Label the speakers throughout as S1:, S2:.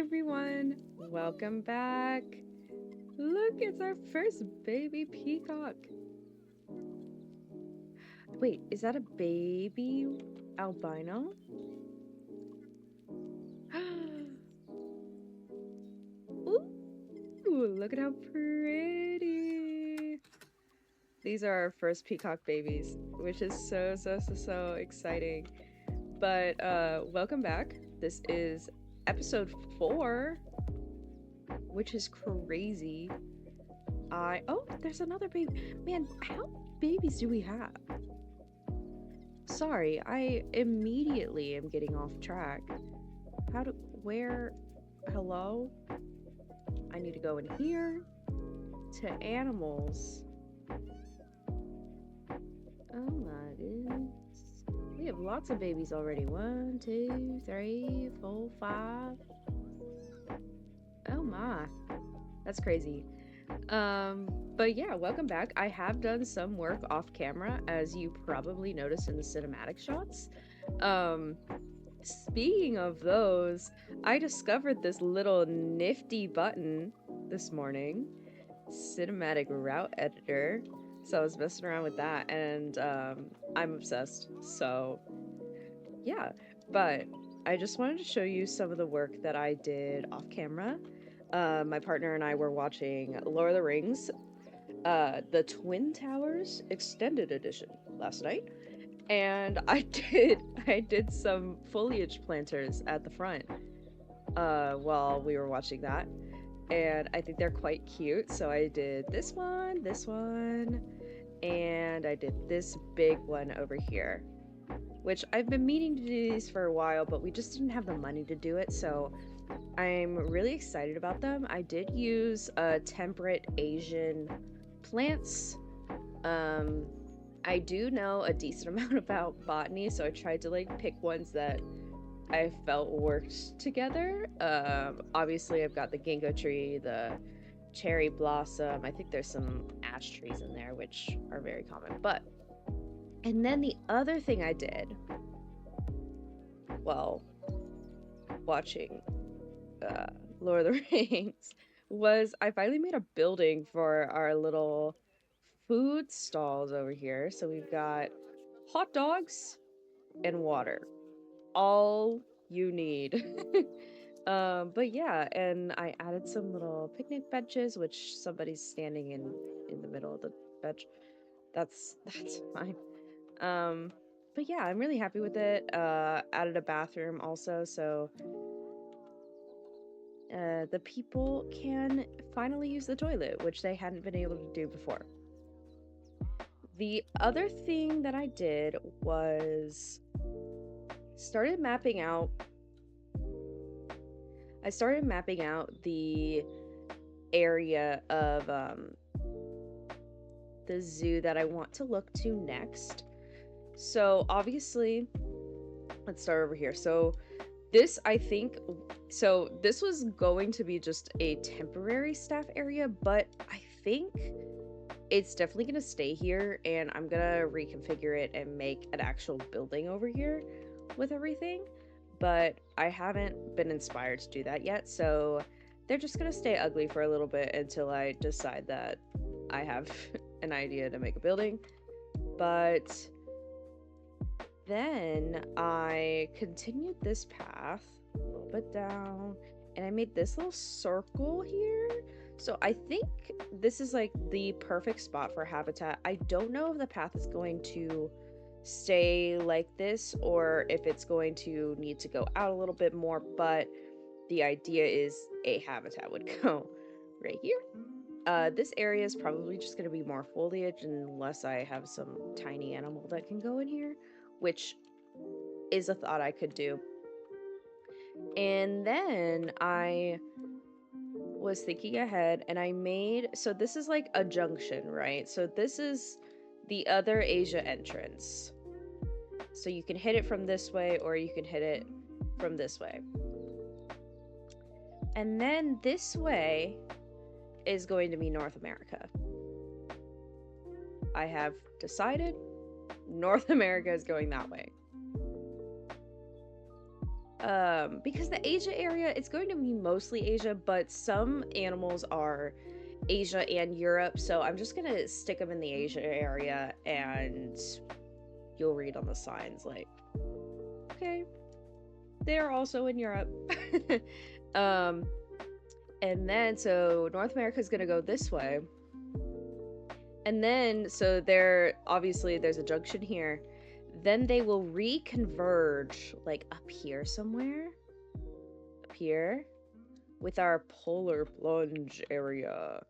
S1: everyone, welcome back. Look, it's our first baby peacock. Wait, is that a baby albino? Ooh, look at how pretty. These are our first peacock babies, which is so exciting. But welcome back. This is episode 4, which is crazy. Oh, there's another baby. Man, how many babies do we have? Sorry, I immediately am getting off track. Where, hello? I need to go in here to animals. Oh my goodness. We have lots of babies already. 1, 2, 3, 4, 5. Oh my, that's crazy. But yeah, welcome back. I have done some work off camera, as you probably noticed in the cinematic shots. Speaking of those, I discovered this little nifty button this morning, cinematic route editor. So I was messing around with that, and I'm obsessed. So yeah, but I just wanted to show you some of the work that I did off camera. My partner and I were watching Lord of the Rings, the Twin Towers Extended Edition last night, and I did some foliage planters at the front while we were watching that, and I think they're quite cute. So I did this one, and I did this big one over here, which I've been meaning to do these for a while, but we just didn't have the money to do it. So I'm really excited about them. I did use temperate Asian plants. I do know a decent amount about botany, so I tried to like pick ones that I felt worked together. Obviously I've got the ginkgo tree, the cherry blossom. I think there's some ash trees in there, which are very common. And then the other thing I did while watching Lord of the Rings was I finally made a building for our little food stalls over here. So we've got hot dogs and water, all you need. But yeah, and I added some little picnic benches, which somebody's standing in the middle of the bench. That's fine. But yeah, I'm really happy with it. Added a bathroom also, so the people can finally use the toilet, which they hadn't been able to do before. The other thing that I did was started mapping out the area of the zoo that I want to look to next. So obviously, let's start over here. So this was going to be just a temporary staff area, but I think it's definitely going to stay here, and I'm going to reconfigure it and make an actual building over here with everything. But I haven't been inspired to do that yet, so they're just going to stay ugly for a little bit until I decide that I have an idea to make a building. But then I continued this path a little bit down, and I made this little circle here. So I think this is like the perfect spot for habitat. I don't know if the path is going to stay like this or if it's going to need to go out a little bit more, but the idea is a habitat would go right here. This area is probably just going to be more foliage unless I have some tiny animal that can go in here, which is a thought I could do. And then I was thinking ahead, and so this is like a junction, right? So this is the other Asia entrance. So you can hit it from this way or you can hit it from this way. And then this way is going to be North America. I have decided North America is going that way. because the Asia area, it's going to be mostly Asia, but some animals are Asia and Europe, so I'm just gonna stick them in the Asia area, and you'll read on the signs like, okay, they're also in Europe. And then so North America is gonna go this way, and then so obviously there's a junction here. Then they will reconverge like up here somewhere, up here, with our polar plunge area,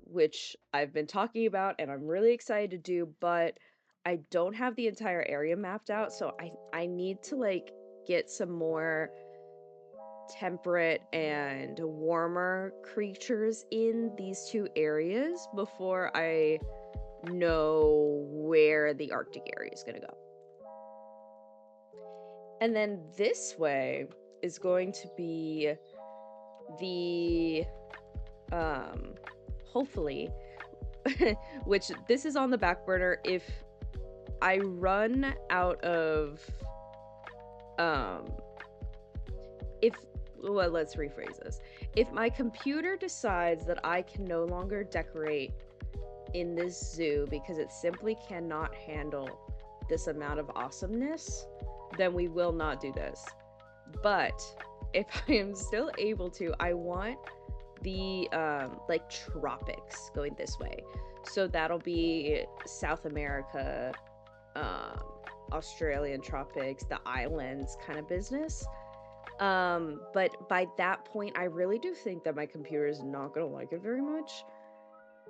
S1: which I've been talking about and I'm really excited to do, but I don't have the entire area mapped out, so I need to like get some more temperate and warmer creatures in these two areas before I know where the Arctic area is going to go. And then this way is going to be the hopefully which this is on the back burner if I run out of well, let's rephrase this. If my computer decides that I can no longer decorate in this zoo because it simply cannot handle this amount of awesomeness, then we will not do this. But if I am still able to, I want the like tropics going this way. So that'll be South America, Australian tropics, the islands kind of business. But by that point, I really do think that my computer is not gonna like it very much.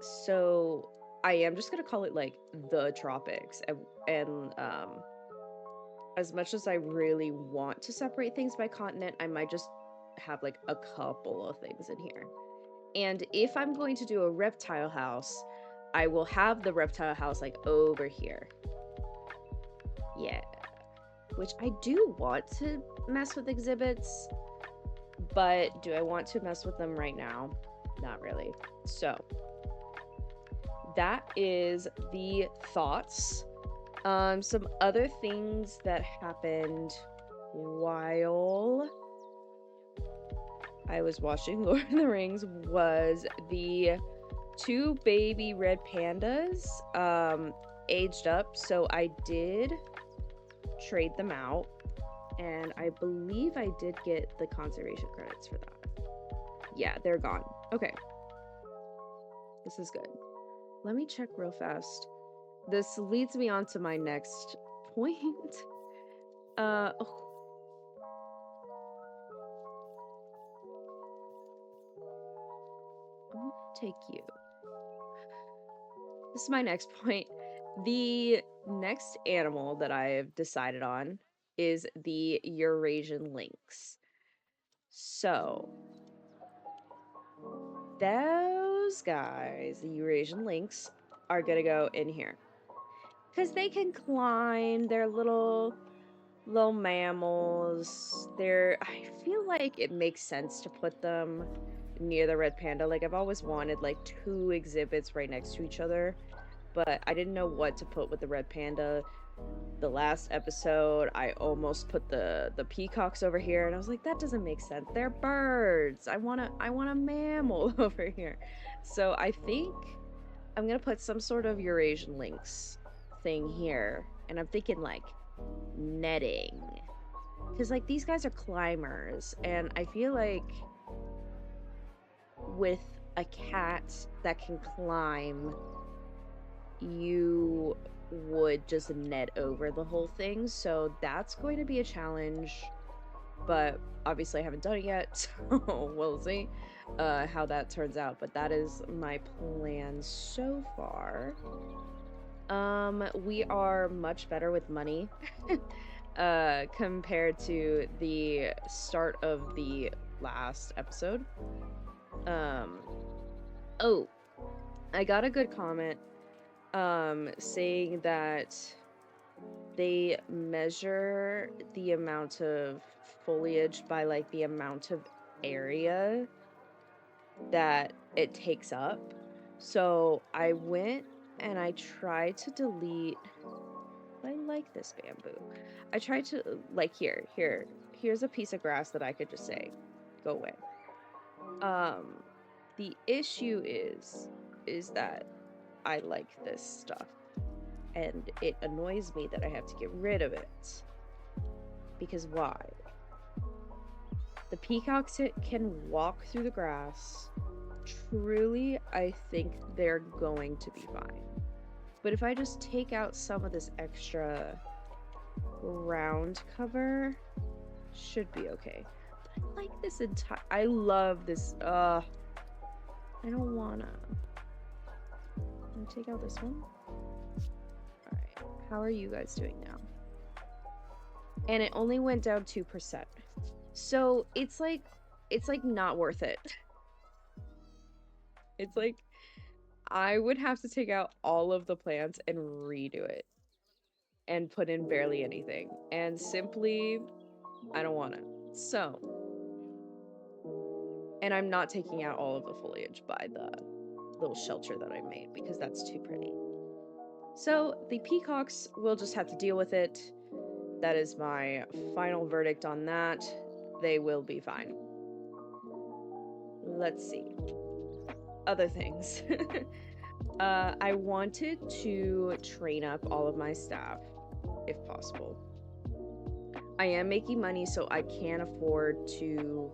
S1: So I am just gonna call it like the tropics, and as much as I really want to separate things by continent, I might just have like a couple of things in here. And if I'm going to do a reptile house, I will have the reptile house like over here. Yeah. Which I do want to mess with exhibits, but do I want to mess with them right now? Not really. So that is the thoughts. Some other things that happened while I was watching Lord of the Rings was the 2 baby red pandas aged up, so I did trade them out, and I believe I did get the conservation credits for that. Yeah, they're gone. Okay, this is good. Let me check real fast. This leads me on to my next point. Oh. I'm gonna take you. This is my next point. The next animal that I've decided on is the Eurasian lynx. So, those guys, the Eurasian lynx, are gonna go in here. Because they can climb, they're little mammals. I feel like it makes sense to put them near the red panda. Like, I've always wanted like 2 exhibits right next to each other, but I didn't know what to put with the red panda. The last episode, I almost put the peacocks over here, and I was like, that doesn't make sense. They're birds. I want a mammal over here. So I think I'm gonna put some sort of Eurasian lynx thing here, and I'm thinking like netting, because like these guys are climbers, and I feel like with a cat that can climb, you would just net over the whole thing. So that's going to be a challenge, but obviously I haven't done it yet, so we'll see how that turns out. But that is my plan so far. We are much better with money compared to the start of the last episode. Oh, I got a good comment saying that they measure the amount of foliage by like the amount of area that it takes up. So I went and I tried to delete. I like this bamboo. I tried to, like, here's a piece of grass that I could just say, go away. The issue is that I like this stuff, and it annoys me that I have to get rid of it. Because why? The peacocks can walk through the grass. Truly, I think they're going to be fine. But if I just take out some of this extra ground cover, should be okay. But I like this entire, I love this, I don't wanna. Can I take out this one? Alright, how are you guys doing now? And it only went down 2%. So it's like not worth it. It's like I would have to take out all of the plants and redo it and put in barely anything. And simply, I don't want it. So, and I'm not taking out all of the foliage by the little shelter that I made because that's too pretty. So the peacocks will just have to deal with it. That is my final verdict on that. They will be fine. Let's see. Other things. I wanted to train up all of my staff, if possible. I am making money, so I can afford to,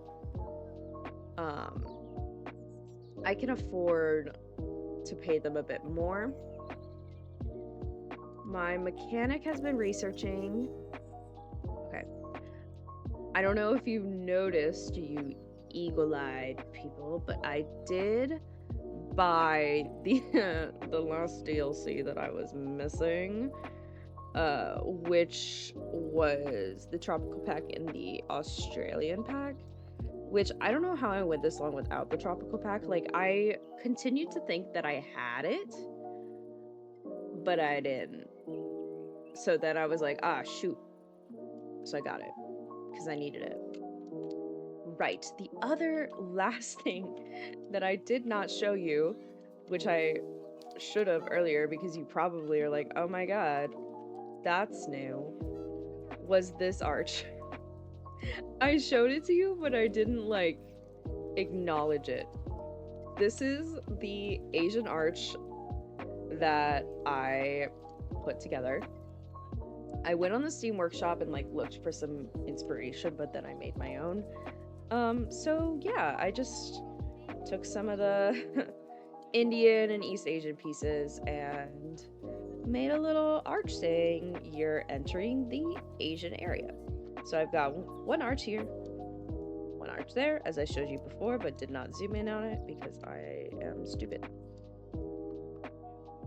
S1: pay them a bit more. My mechanic has been researching. Okay. I don't know if you've noticed, you eagle-eyed people, but I did buy the last DLC that I was missing, which was the tropical pack and the Australian pack, which I don't know how I went this long without the tropical pack. Like, I continued to think that I had it, but I didn't. So then I was like, ah, shoot. So I got it because I needed it. Right, the other last thing that I did not show you, which I should have earlier because you probably are like, oh my god, that's new, was this arch. I showed it to you, but I didn't, like, acknowledge it. This is the Asian arch that I put together. I went on the Steam Workshop and, like, looked for some inspiration, but then I made my own. So yeah, I just took some of the Indian and East Asian pieces and made a little arch saying you're entering the Asian area. So I've got one arch here, one arch there, as I showed you before, but did not zoom in on it because I am stupid.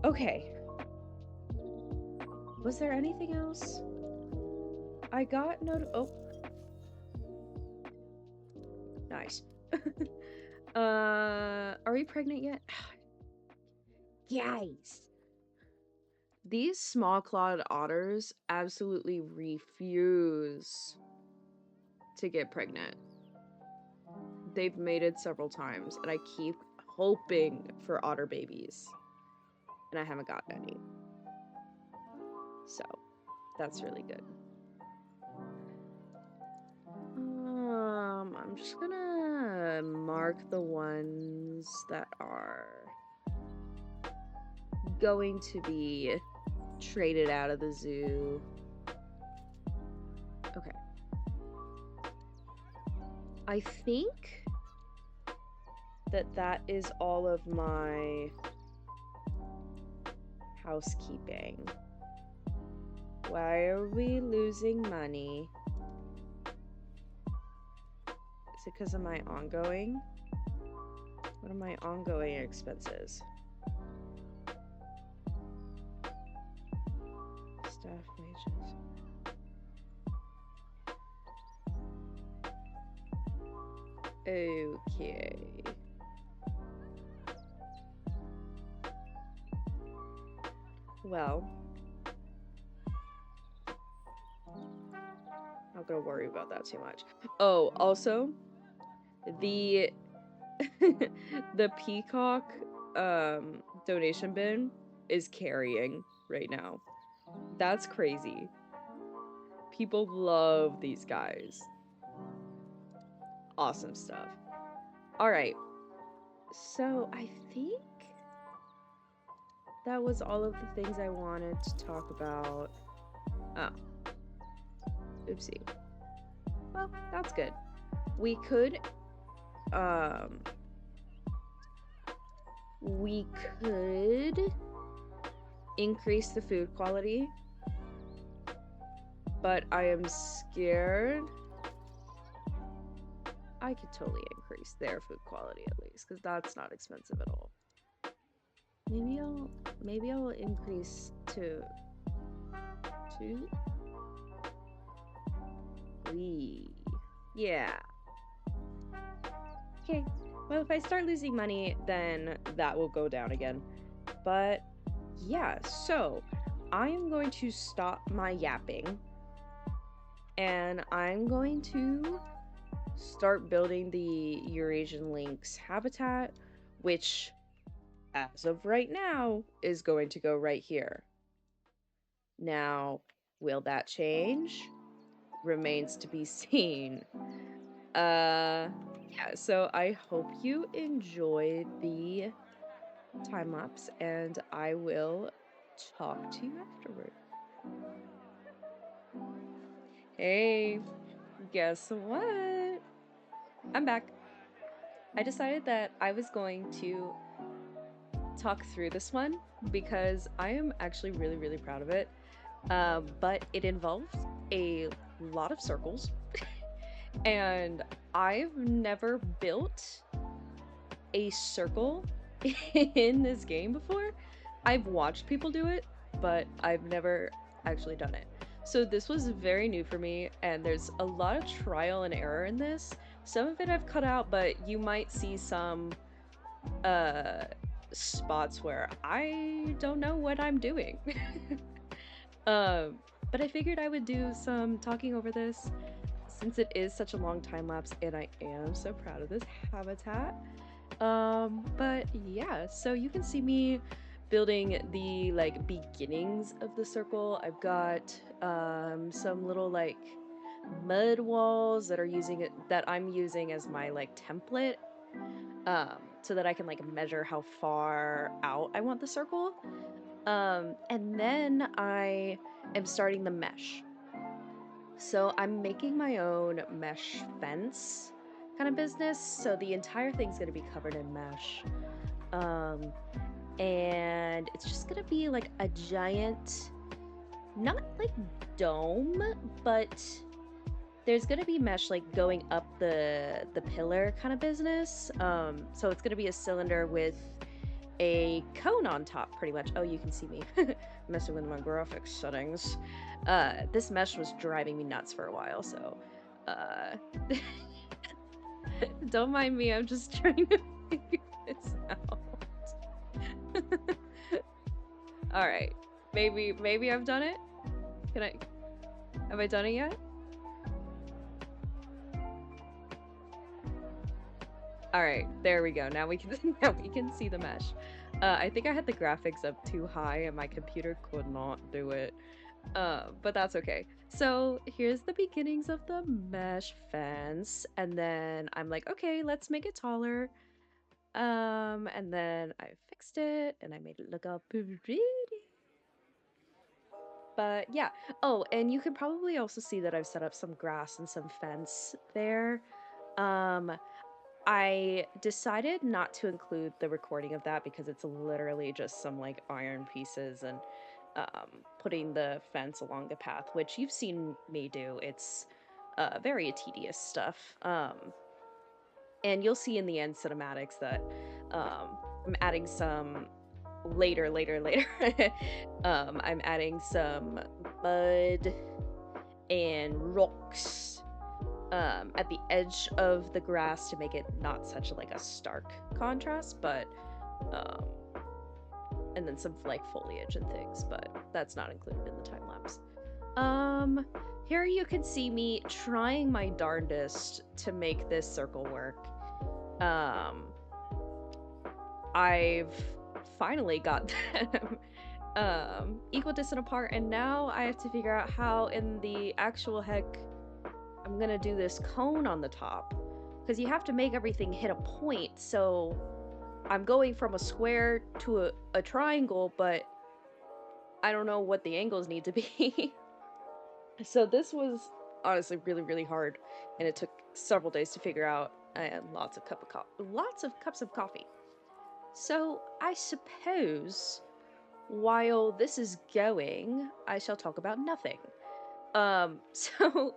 S1: Okay. Was there anything else? I got oh. Nice. Are we pregnant yet? Guys. These small clawed otters absolutely refuse to get pregnant. They've mated several times, and I keep hoping for otter babies. And I haven't gotten any. So, that's really good. I'm just gonna mark the ones that are going to be traded out of the zoo. Okay. I think that is all of my housekeeping. Why are we losing money? Is it because of my ongoing? What are my ongoing expenses? Staff wages. Okay. Well, I'm not gonna worry about that too much. Oh, also, the the peacock donation bin is carrying right now. That's crazy. People love these guys. Awesome stuff. All right. So I think that was all of the things I wanted to talk about. Oh. Oopsie. Well, that's good. We could increase the food quality, but I am scared I could totally increase their food quality at least, because that's not expensive at all. Maybe I'll increase to 2. Yeah. Okay. Well, if I start losing money, then that will go down again. But yeah, so I am going to stop my yapping, and I'm going to start building the Eurasian lynx habitat, which as of right now is going to go right here. Now, will that change? Remains to be seen. Yeah, so I hope you enjoyed the time lapse, and I will talk to you afterward. Hey, guess what? I'm back. I decided that I was going to talk through this one because I am actually really, really proud of it. But it involves a lot of circles, and I've never built a circle in this game before. I've watched people do it, but I've never actually done it. So this was very new for me, and there's a lot of trial and error in this. Some of it I've cut out, but you might see some spots where I don't know what I'm doing. But I figured I would do some talking over this since it is such a long time lapse, and I am so proud of this habitat. But yeah, so you can see me building the like beginnings of the circle. I've got some little like mud walls that I'm using as my like template, so that I can like measure how far out I want the circle. And then I am starting the mesh. So I'm making my own mesh fence kind of business. So the entire thing's gonna be covered in mesh. And it's just gonna be like a giant, not like dome, but there's gonna be mesh like going up the pillar kind of business. So it's gonna be a cylinder with a cone on top, pretty much. Oh, you can see me messing with my graphics settings. This mesh was driving me nuts for a while, so don't mind me, I'm just trying to figure this out. All right, maybe I've done it. Have I done it yet? All right, there we go. Now we can see the mesh. I think I had the graphics up too high and my computer could not do it. But that's okay. So here's the beginnings of the mesh fence, and then I'm like, okay, let's make it taller. And then I fixed it and I made it look all pretty. But yeah. Oh, and you can probably also see that I've set up some grass and some fence there. I decided not to include the recording of that because it's literally just some like iron pieces and putting the fence along the path, which you've seen me do. It's very tedious stuff. And you'll see in the end cinematics that I'm adding some later. I'm adding some mud and rocks at the edge of the grass to make it not such like a stark contrast, but and then some like foliage and things, but that's not included in the time lapse. Here you can see me trying my darndest to make this circle work. I've finally got them equidistant apart, and now I have to figure out how in the actual heck I'm gonna do this cone on the top. Because you have to make everything hit a point, so I'm going from a square to a triangle, but I don't know what the angles need to be. So this was honestly really, really hard, and it took several days to figure out, and lots of cups of coffee. So I suppose while this is going, I shall talk about nothing. So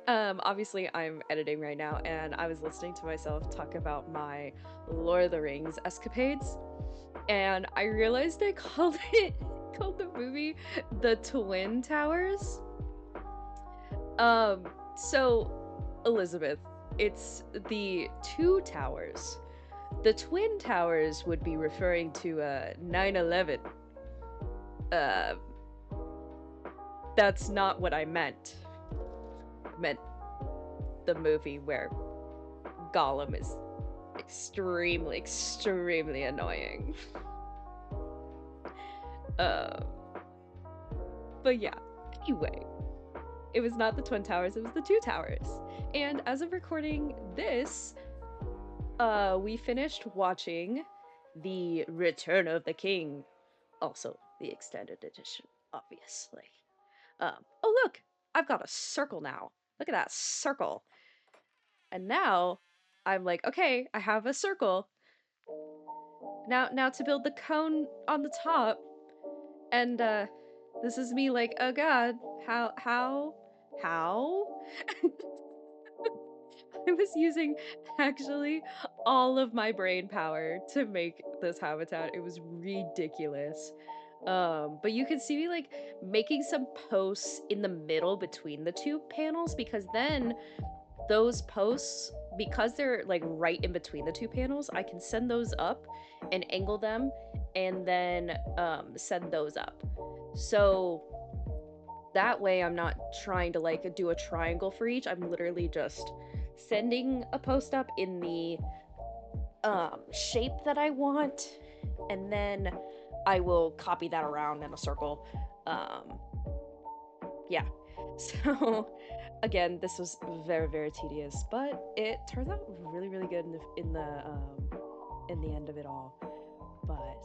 S1: obviously I'm editing right now, and I was listening to myself talk about my Lord of the Rings escapades, and I realized I called it called the movie The Twin Towers. So Elizabeth, it's the two towers. The Twin Towers would be referring to 9/11. Uh, that's not what I meant. I meant the movie where Gollum is extremely, extremely annoying. Uh, but yeah, anyway, it was not the Twin Towers, it was the Two Towers. And as of recording this, we finished watching The Return of the King, also the extended edition, obviously. Oh look, I've got a circle now. Look at that circle. And now I'm like, okay, I have a circle. Now to build the cone on the top. And this is me like, oh god, how? I was using actually all of my brain power to make this habitat. It was ridiculous. But you can see me like making some posts in the middle between the two panels, because then those posts, because they're like right in between the two panels, I can send those up and angle them, and then send those up. So that way I'm not trying to like do a triangle for each. I'm literally just sending a post up in the shape that I want, and then I will copy that around in a circle. Um, yeah. So again, this was very, very tedious, but it turns out really, really good in the end of it all. But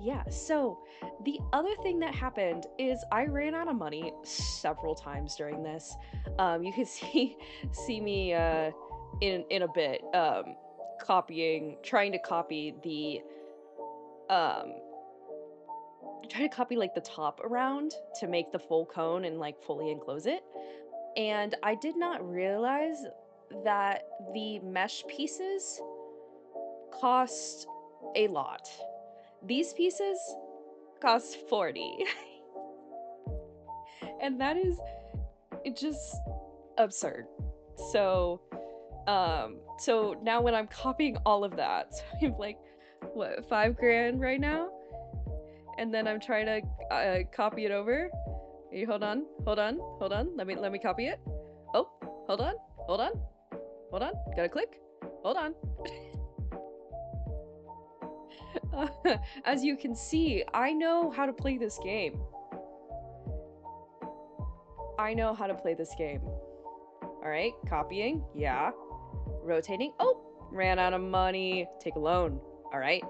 S1: yeah, so the other thing that happened is I ran out of money several times during this. You can see me in a bit trying to copy the um trying to copy like the top around to make the full cone and like fully enclose it. And I did not realize that the mesh pieces cost a lot. These pieces cost 40. And that is just absurd. So now when I'm copying all of that, so I'm like, what, 5 grand right now? And then I'm trying to copy it over. Hey, hold on. Let me copy it. Oh, hold on. Gotta click. Hold on. As you can see, I know how to play this game. Alright, copying. Yeah. Rotating. Oh, ran out of money. Take a loan. Alright.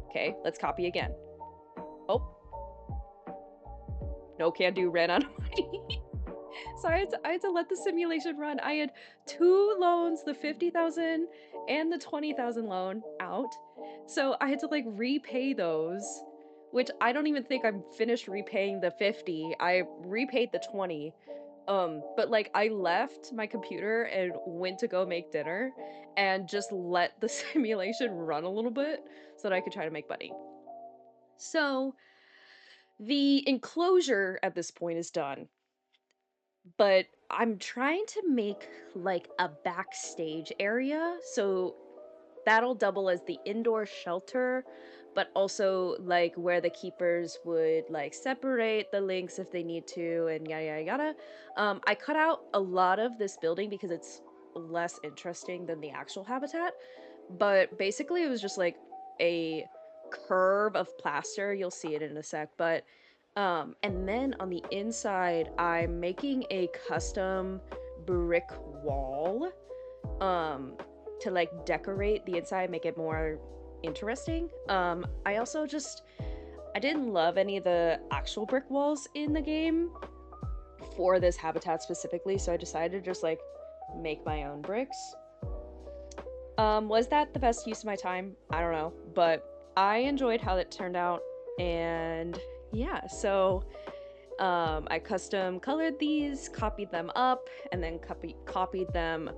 S1: Okay, let's copy again. Oh. No can do, ran out of money. So I had to let the simulation run. I had 2 loans, the 50,000 and the 20,000 loan out. So I had to like repay those, which I don't even think I'm finished repaying the 50. I repaid the 20. But like I left my computer and went to go make dinner and just let the simulation run a little bit so that I could try to make money. So the enclosure at this point is done, but I'm trying to make like a backstage area, so that'll double as the indoor shelter, but also like where the keepers would like separate the links if they need to, and yada yada yada. I cut out a lot of this building because it's less interesting than the actual habitat, but basically it was just like a curve of plaster. You'll see it in a sec, but and then on the inside, I'm making a custom brick wall um to like decorate the inside, make it more interesting. I also just I didn't love any of the actual brick walls in the game for this habitat specifically, so I decided to just like make my own bricks. Was that the best use of my time? I don't know, but I enjoyed how it turned out, and yeah, so I custom colored these, copied them up, and then copied them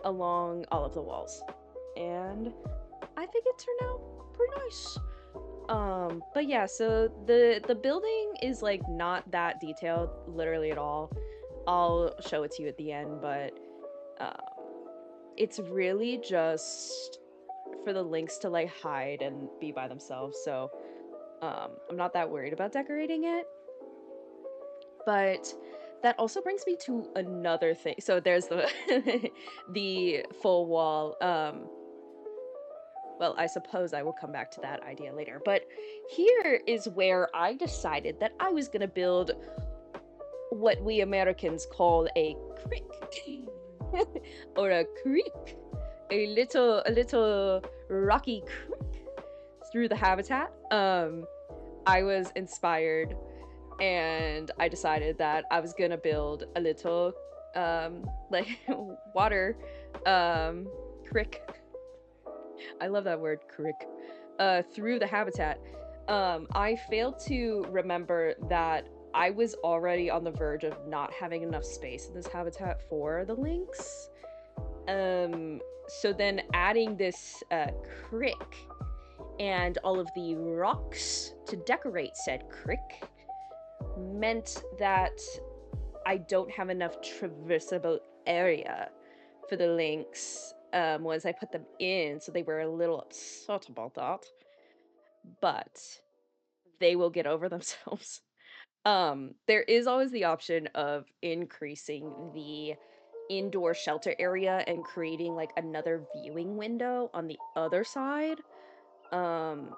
S1: along all of the walls, and I think it turned out pretty nice. But yeah, so the building is like not that detailed, literally at all. I'll show it to you at the end, but um, it's really just for the Lynx to like hide and be by themselves. So I'm not that worried about decorating it. But that also brings me to another thing. So there's the the full wall. Well, I suppose I will come back to that idea later. But here is where I decided that I was gonna build what we Americans call a crick or a creek, a little rocky creek through the habitat. I was inspired and I decided that I was gonna build a little like water crick. I love that word, crick. Through the habitat. I failed to remember that I was already on the verge of not having enough space in this habitat for the lynx. So then adding this crick and all of the rocks to decorate said crick meant that I don't have enough traversable area for the lynx once I put them in, so they were a little upset about that. But they will get over themselves. There is always the option of increasing the indoor shelter area and creating like another viewing window on the other side. Um,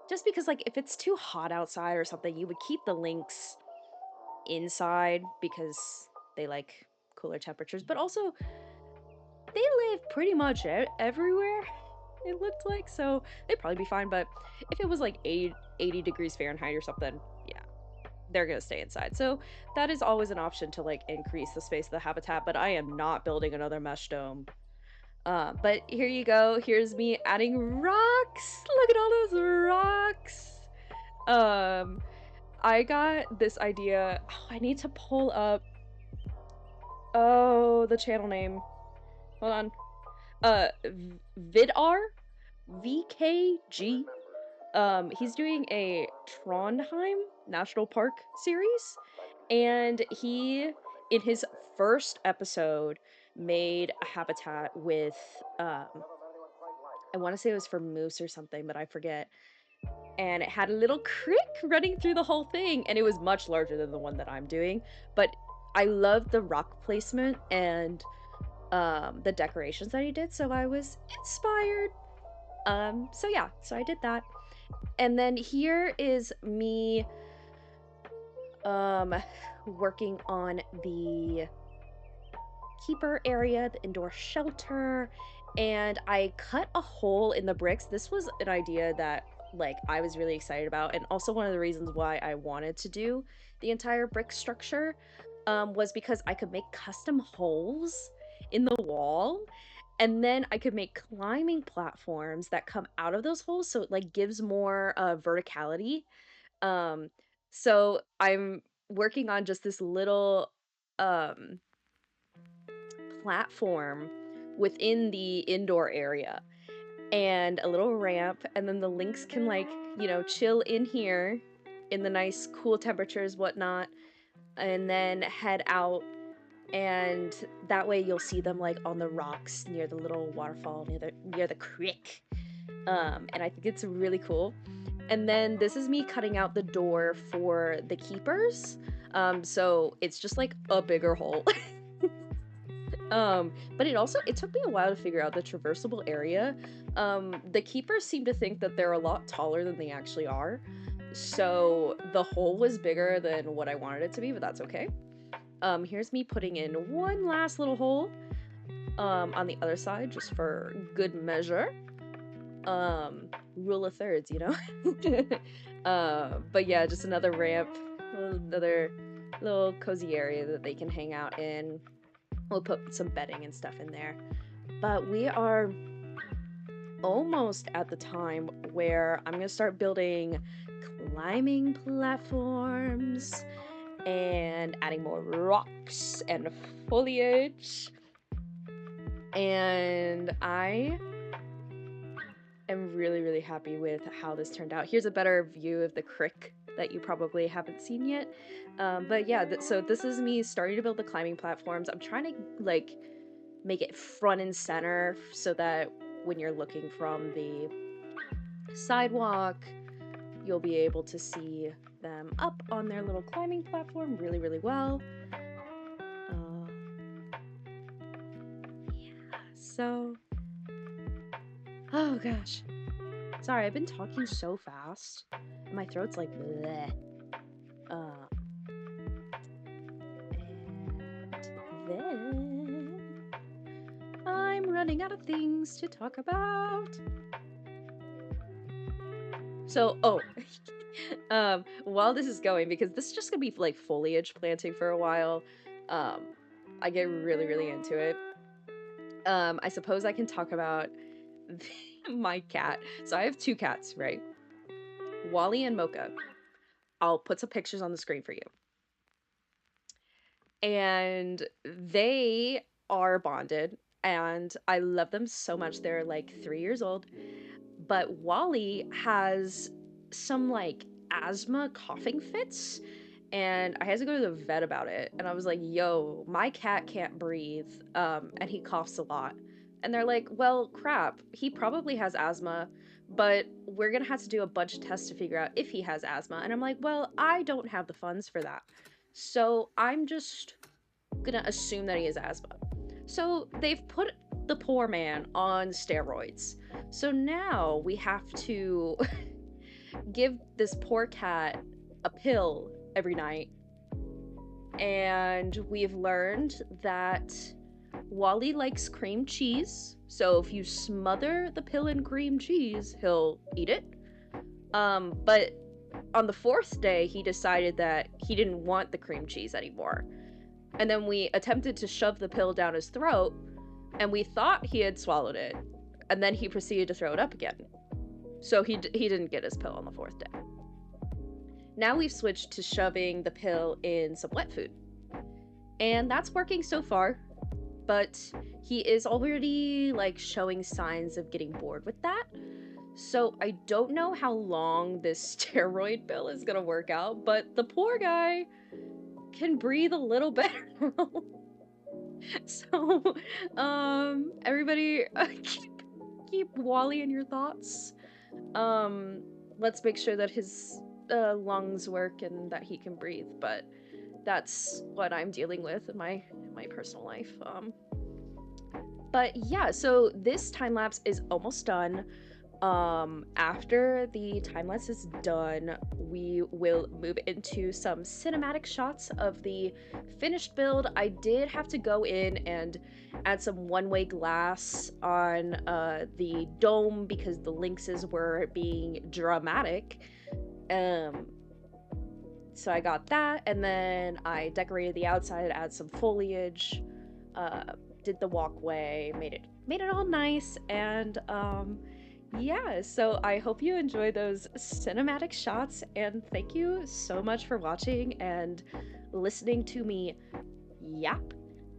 S1: just because like if it's too hot outside or something, you would keep the lynx inside because they like cooler temperatures, but also they live pretty much everywhere, it looked like, so they'd probably be fine. But if it was like 80 degrees Fahrenheit or something, yeah, they're gonna stay inside. So that is always an option to like increase the space of the habitat, but I am not building another mesh dome. But here you go. Here's me adding rocks. Look at all those rocks. Um, I got this idea. Oh, I need to pull up. Oh, the channel name. Hold on. Vidar, VKG. He's doing a Trondheim National Park series, and he, in his first episode, made a habitat with, I want to say it was for moose or something, but I forget. And it had a little creek running through the whole thing, and it was much larger than the one that I'm doing. But I loved the rock placement and the decorations that he did, so I was inspired. So yeah, so I did that. And then here is me working on the keeper area, the indoor shelter, and I cut a hole in the bricks. This was an idea that like I was really excited about, and also one of the reasons why I wanted to do the entire brick structure was because I could make custom holes in the wall, and then I could make climbing platforms that come out of those holes, so it like gives more verticality. um so I'm working on just this little um platform within the indoor area and a little ramp, and then the lynx can like, you know, chill in here in the nice cool temperatures, whatnot, and then head out, and that way you'll see them like on the rocks near the little waterfall, near the creek. And I think it's really cool. And then this is me cutting out the door for the keepers. So it's just like a bigger hole. But it took me a while to figure out the traversable area. The keepers seem to think that they're a lot taller than they actually are. So the hole was bigger than what I wanted it to be, but that's okay. Here's me putting in one last little hole on the other side just for good measure. Rule of thirds, you know? But yeah, just another ramp, another little cozy area that they can hang out in. We'll put some bedding and stuff in there. But we are almost at the time where I'm gonna start building climbing platforms and adding more rocks and foliage. And I am really, really happy with how this turned out. Here's a better view of the crick that you probably haven't seen yet. But yeah, so this is me starting to build the climbing platforms. I'm trying to like make it front and center so that when you're looking from the sidewalk, you'll be able to see them up on their little climbing platform really, really well. Yeah, so... Oh gosh. Sorry, I've been talking so fast. My throat's like bleh. And then I'm running out of things to talk about. So, while this is going, because this is just gonna be like foliage planting for a while, I get really, really into it. I suppose I can talk about my cat. So I have two cats, right? Wally and Mocha. I'll put some pictures on the screen for you. And they are bonded, and I love them so much. They're like 3 years old. But Wally has some like asthma coughing fits, and I had to go to the vet about it. And I was like, yo, my cat can't breathe, and he coughs a lot. And they're like, well, crap, he probably has asthma, but we're gonna have to do a bunch of tests to figure out if he has asthma. And I'm like, well, I don't have the funds for that. So I'm just gonna assume that he has asthma. So they've put the poor man on steroids. So now we have to give this poor cat a pill every night. And we've learned that Wally likes cream cheese. So if you smother the pill in cream cheese, he'll eat it. But on the 4th day, he decided that he didn't want the cream cheese anymore. And then we attempted to shove the pill down his throat, and we thought he had swallowed it, and then he proceeded to throw it up again. So he didn't get his pill on the 4th day. Now we've switched to shoving the pill in some wet food. And that's working so far, but he is already like showing signs of getting bored with that. So I don't know how long this steroid pill is gonna work out, but the poor guy can breathe a little better now. So, everybody, keep Wally in your thoughts. Let's make sure that his lungs work and that he can breathe. But that's what I'm dealing with in my personal life. But yeah, so this time lapse is almost done. After the time lapse is done, we will move into some cinematic shots of the finished build. I did have to go in and add some one-way glass on the dome because the LYNXs were being dramatic. So I got that, and then I decorated the outside, add some foliage, did the walkway, made it all nice, and yeah, so I hope you enjoy those cinematic shots, and thank you so much for watching and listening to me yap.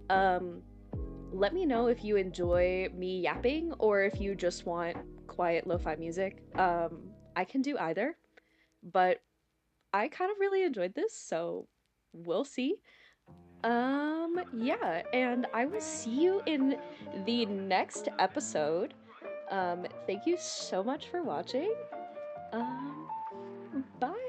S1: Let me know if you enjoy me yapping or if you just want quiet lo-fi music. I can do either, but I kind of really enjoyed this, so we'll see. Yeah, and I will see you in the next episode. Thank you so much for watching. Bye.